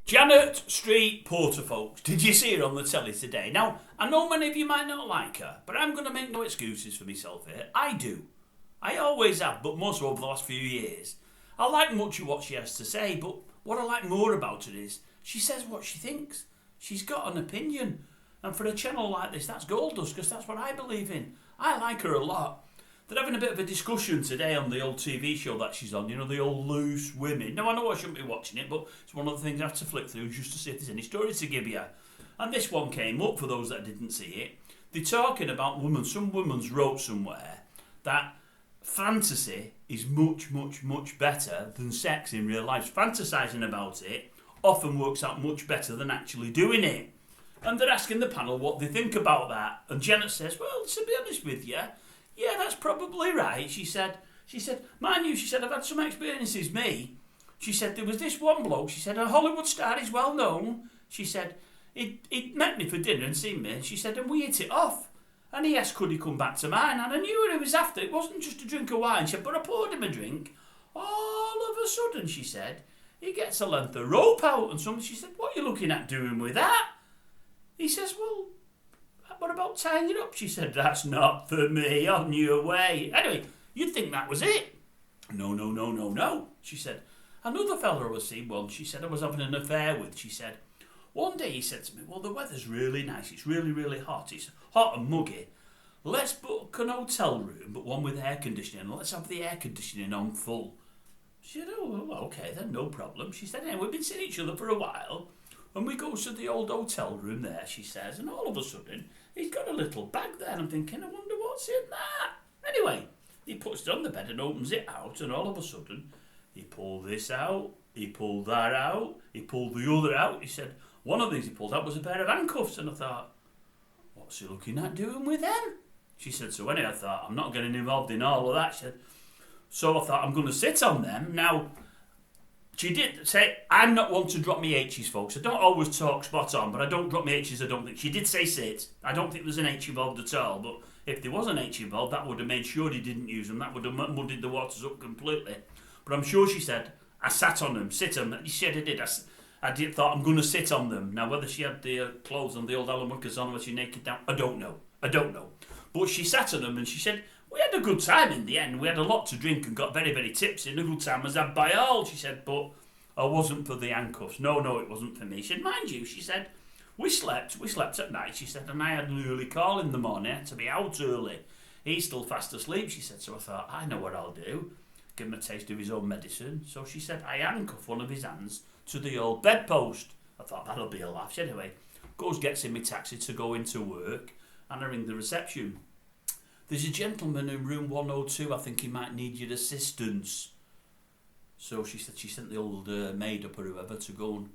Janet Street Porter, folks. Did you see her on the telly today? Now, I know many of you might not like her, but I'm going to make no excuses for myself here. I do. I always have, but more so over the last few years. I like much of what she has to say, but what I like more about her is she says what she thinks. She's got an opinion. And for a channel like this, that's gold dust, because that's what I believe in. I like her a lot. They're having a bit of a discussion today on the old TV show that she's on, you know, the old Loose Women. Now, I know I shouldn't be watching it, but it's one of the things I have to flick through just to see if there's any stories to give you. And this one came up, for those that didn't see it. They're talking about women. Some women's wrote somewhere that fantasy is much, much, much better than sex in real life. Fantasising about it often works out much better than actually doing it. And they're asking the panel what they think about that. And Janet says, well, to be honest with you, yeah, that's probably right. She said, mind you, she said, I've had some experiences, me. She said, there was this one bloke, she said, a Hollywood star, he's well known. She said, he'd met me for dinner and seen me, and she said, and we hit it off. And he asked, could he come back to mine? And I knew what he was after. It wasn't just a drink of wine. She said, but I poured him a drink. All of a sudden, she said, he gets a length of rope out. And she said, what are you looking at doing with that? He says, well, what about tying it up? She said, that's not for me, on your way. Anyway, you'd think that was it. No. She said, another fella I was seeing once, she said, I was having an affair with. She said, one day he said to me, well, the weather's really nice. It's really, really hot. It's hot and muggy. Let's book an hotel room, but one with air conditioning. Let's have the air conditioning on full. She said, oh, well, okay, then, no problem. She said, we've been seeing each other for a while. And we go to the old hotel room there, she says, and all of a sudden, he's got a little bag there, and I'm thinking, I wonder what's in that. Anyway, he puts it on the bed and opens it out, and all of a sudden, he pulled this out, he pulled that out, he pulled the other out. He said, one of these he pulled out was a pair of handcuffs, and I thought, what's he looking at doing with them? She said, so anyway, I thought, I'm not getting involved in all of that. She said, so I thought, I'm going to sit on them. Now, she did say, I'm not one to drop me H's, folks. I don't always talk spot on, but I don't drop me H's, I don't think. She did say sit. I don't think there's an H involved at all, but if there was an H involved, that would have made sure he didn't use them. That would have muddied the waters up completely. But I'm sure she said, I sat on them, sit on them. She said I did. I thought, I'm going to sit on them. Now, whether she had the clothes on the old Alan Wickers on, was she naked down? I don't know. But she sat on them and she said, we had a good time in the end. We had a lot to drink and got very, very tipsy. And a good time was had by all, she said, but I wasn't for the handcuffs. No, it wasn't for me. She said, mind you, she said, we slept at night, she said, and I had an early call in the morning. I had to be out early. He's still fast asleep, she said, so I thought, I know what I'll do. Give him a taste of his own medicine. So she said, I handcuff one of his hands to the old bedpost. I thought, that'll be a laugh. Anyway, goes, gets in my taxi to go into work, and I ring the reception. There's a gentleman in room 102, I think he might need your assistance. So she said she sent the old maid up or whoever to go and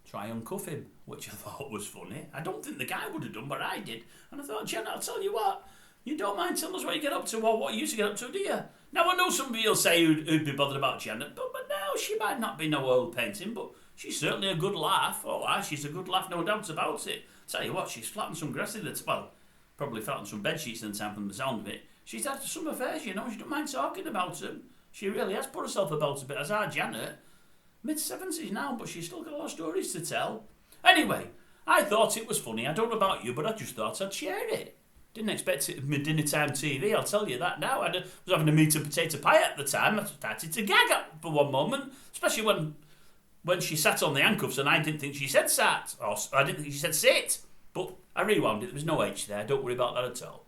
try and cuff him, which I thought was funny. I don't think the guy would have done, but I did. And I thought, Jen, I'll tell you what, you don't mind telling us what you get up to or what you used to get up to, do you? Now, I know somebody will say who'd be bothered about Janet, but no, she might not be no oil painting, but she's certainly a good laugh. Oh, she's a good laugh, no doubt about it. Tell you what, she's flattened some grass in the probably flattened some bed sheets in the time from the sound of it. She's had some affairs, you know, she don't mind talking about them. She really has put herself about a bit, as our Janet. Mid-70s now, but she's still got a lot of stories to tell. Anyway, I thought it was funny. I don't know about you, but I just thought I'd share it. Didn't expect it at my dinner time TV, I'll tell you that now. I was having a meat and potato pie at the time. I started to gag up for one moment, especially when she sat on the handcuffs and I didn't think she said sat, or I didn't think she said sit. But I rewound it, there was no H there, don't worry about that at all.